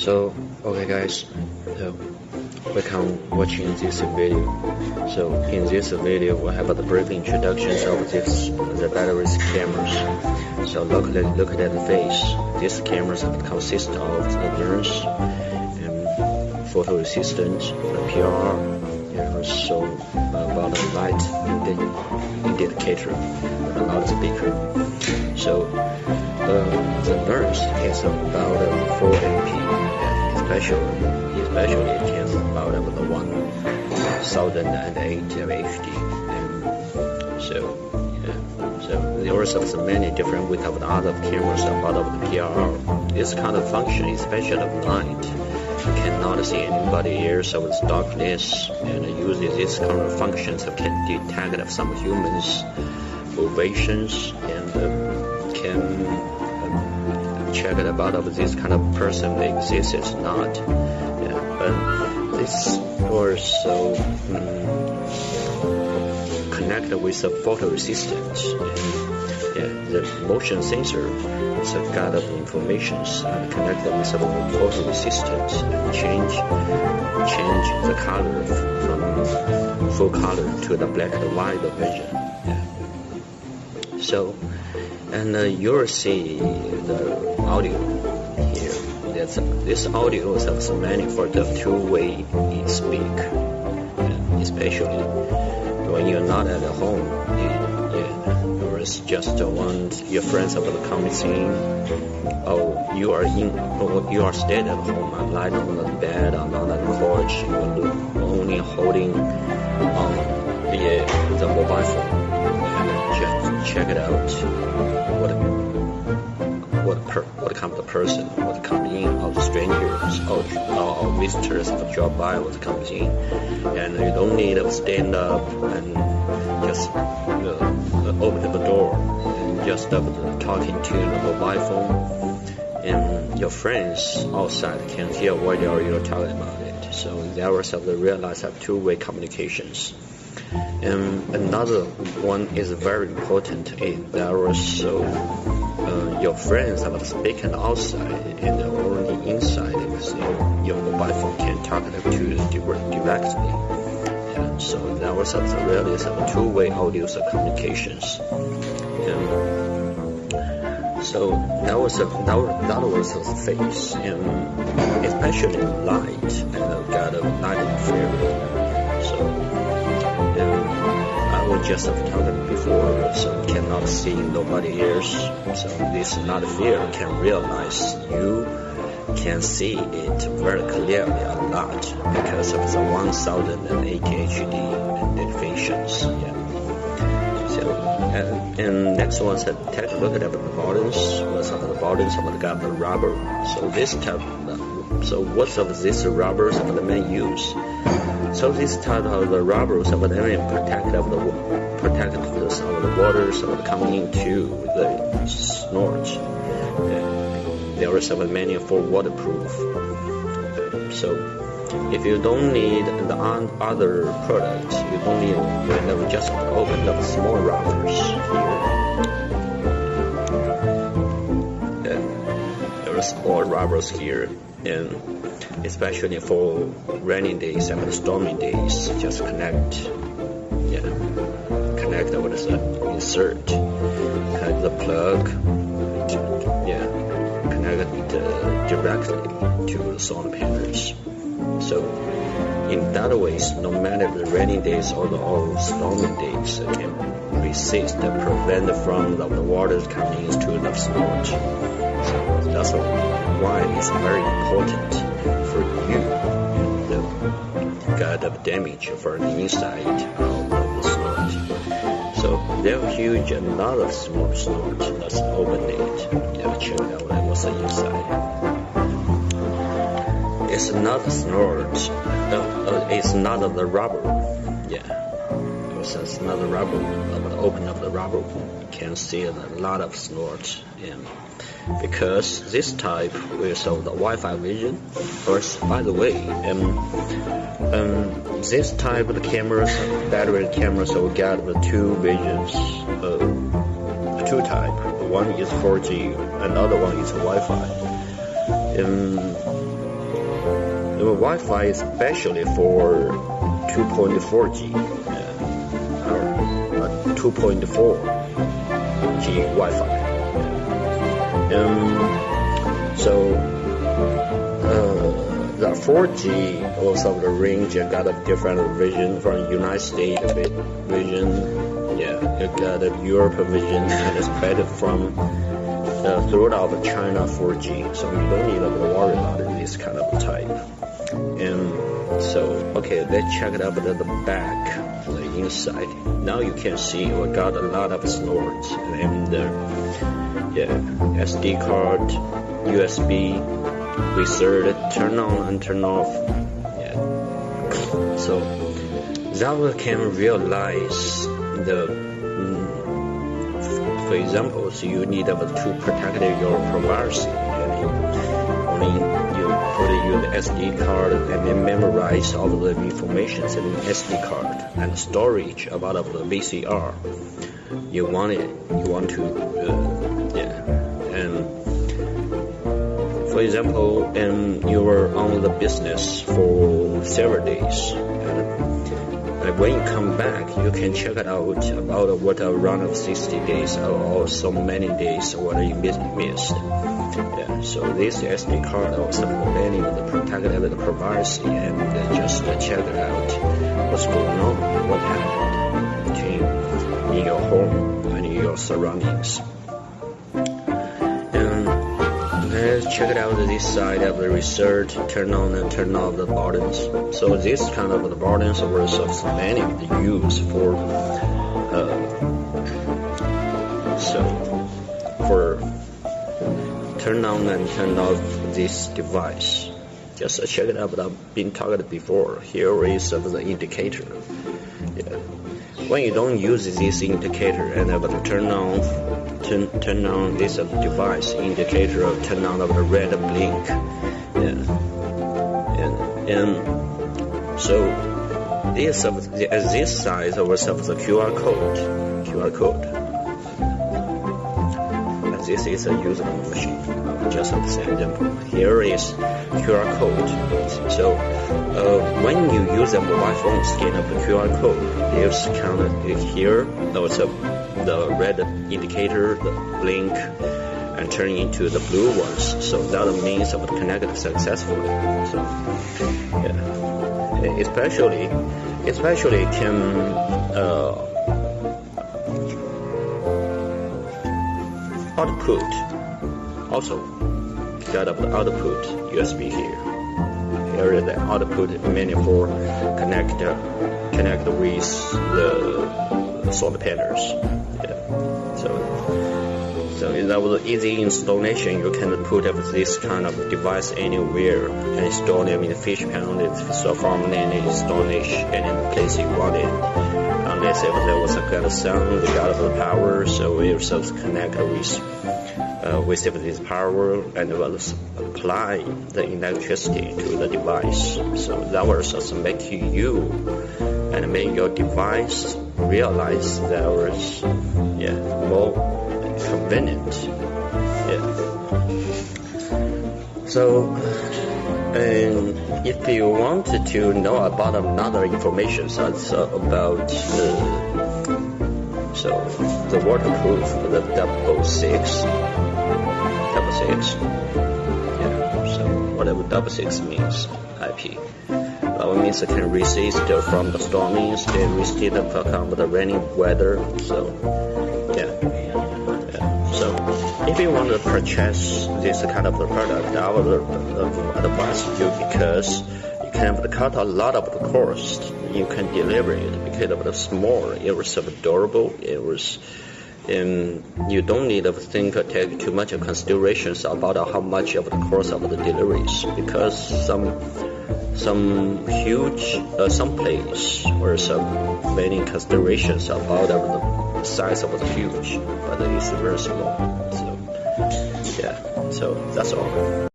Okay guys, so welcome watching this video. So in this video we have the brief introductions of the batteries cameras. So look at the face. These cameras consist of the lens and photo resistant, the PR, and also about the light indicator, the loudspeaker. So the lens is about 4 MP. Especially it can about the 1008 HD, and so there are some many different with the other cameras about of the PR. This kind of function, especially at night, cannot see anybody else of the darkness, and uses this kind of functions that can detect some humans' motivations and can check it about if this kind of person exists or not. But this also connected with the photo resistant. The motion sensor is a got of information and connected with the photo resistant and change the color from full color to the black and white vision. So, and you'll see the audio here. This audio is meant for the two-way speak, especially when you're not at home. Or it's just your friends about the coming scene. Or you are staying at home, lying on the bed or on the couch, you're only holding the mobile phone. Check it out. What kind of person, what comes in, or the strangers, or visitors that drop by, what comes in, and you don't need to stand up and just open the door and just talking to the mobile phone, and your friends outside can hear what you're talking about it. So there was the realize of two-way communications. And another one is very important is there also your friends are speaking outside and only inside, so your mobile phone can talk to you directly. And so there was really some two-way audio communications. So that was the face, and especially light and got a light interference. So. I was just talking before, so cannot see nobody else. So this not fear can realize you can see it very clearly a lot because of the 1008 HD identifications. So and next one said take a look at the buttons. What's of the buttons of the rubber. So this type. So what's of this rubbers of the main use? So this type of the rubbers of the main protect the waters of coming into the snort. There are some many for waterproof. So if you don't need the other products, you don't need just open up small rubbers here. There are small rubbers here, and especially for rainy days and stormy days, just connect with the insert, connect the plug, connect directly to the solar panels. So in that ways, no matter the rainy days or the stormy days, it can resist and prevent from the water coming into the snort. So that's why it's very important for you to get the damage for the inside of the snort. So they're huge and not a small snort. Let's open it. Check out what's inside. It's not a snort. It's not the rubber. It's not the rubber. But open up the rubber, you can see a lot of snort. Because this type will solve the Wi-Fi vision. First, by the way, this type of cameras, battery cameras, will get the two visions, two type. One is 4G, another one is Wi-Fi. Wi-Fi is especially for 2.4G or 2.4G Wi-Fi. The 4G also the range and got a different vision from United States vision. Yeah, you got a Europe vision and it's better from throughout China 4G. So you don't need to worry about this kind of type. And so, okay, let's check it out at the back, the inside. Now you can see we got a lot of slots and SD card, USB, reset, turn on and turn off. Yeah. So that we can realize for example, so you need to protect your privacy. You put your SD card and then memorize all of the information in the SD card and storage about of the VCR. You want to, and for example, you were on the business for several days. And when you come back, you can check it out about what around of 60 days or so many days what you missed. Yeah, so this SD card also providing the protected the privacy and just check it out what's going on, what happened in your home and in your surroundings. Let's check it out this side of the research, turn on and turn off the buttons. So this kind of the buttons were so many used for turn on and turn off this device. Just check it out. I've been talked before. Here is the indicator. Yeah. When you don't use this indicator and turn on this device indicator or turn on the red blink. Yeah. And so this size was of the QR code. This is a usable machine. Just an example. Here is QR code. So when you use a mobile phone, scan up the QR code. There's counted here. The red indicator, the blink, and turn into the blue ones. So that means of connected successfully. So yeah, especially can. Output also got up the output USB here. Here is the output menu for connect with the solar panels. Yeah. So that was easy installation. You can put up this kind of device anywhere and install them in the fish panel. So from then install it any place you want it. Unless if there was a kind of sound, they got the power, so we ourselves connect with this power and will apply the electricity to the device. So that will just make you and make your device realize that was more convenient. Yeah. So. And if you wanted to know about another information, that's about the waterproof, the double six. Yeah. So whatever double six means, IP. It means it can resist from the stormings, can resist from the rainy weather. So yeah. So if you want to purchase this kind of product, I would advise you because you can cut a lot of the cost. You can deliver it because of the small. It was so durable. It was, you don't need to take too much considerations about how much of the cost of the deliveries because some huge some place or some many considerations about the size of the huge, but it is very small. So yeah, so that's all.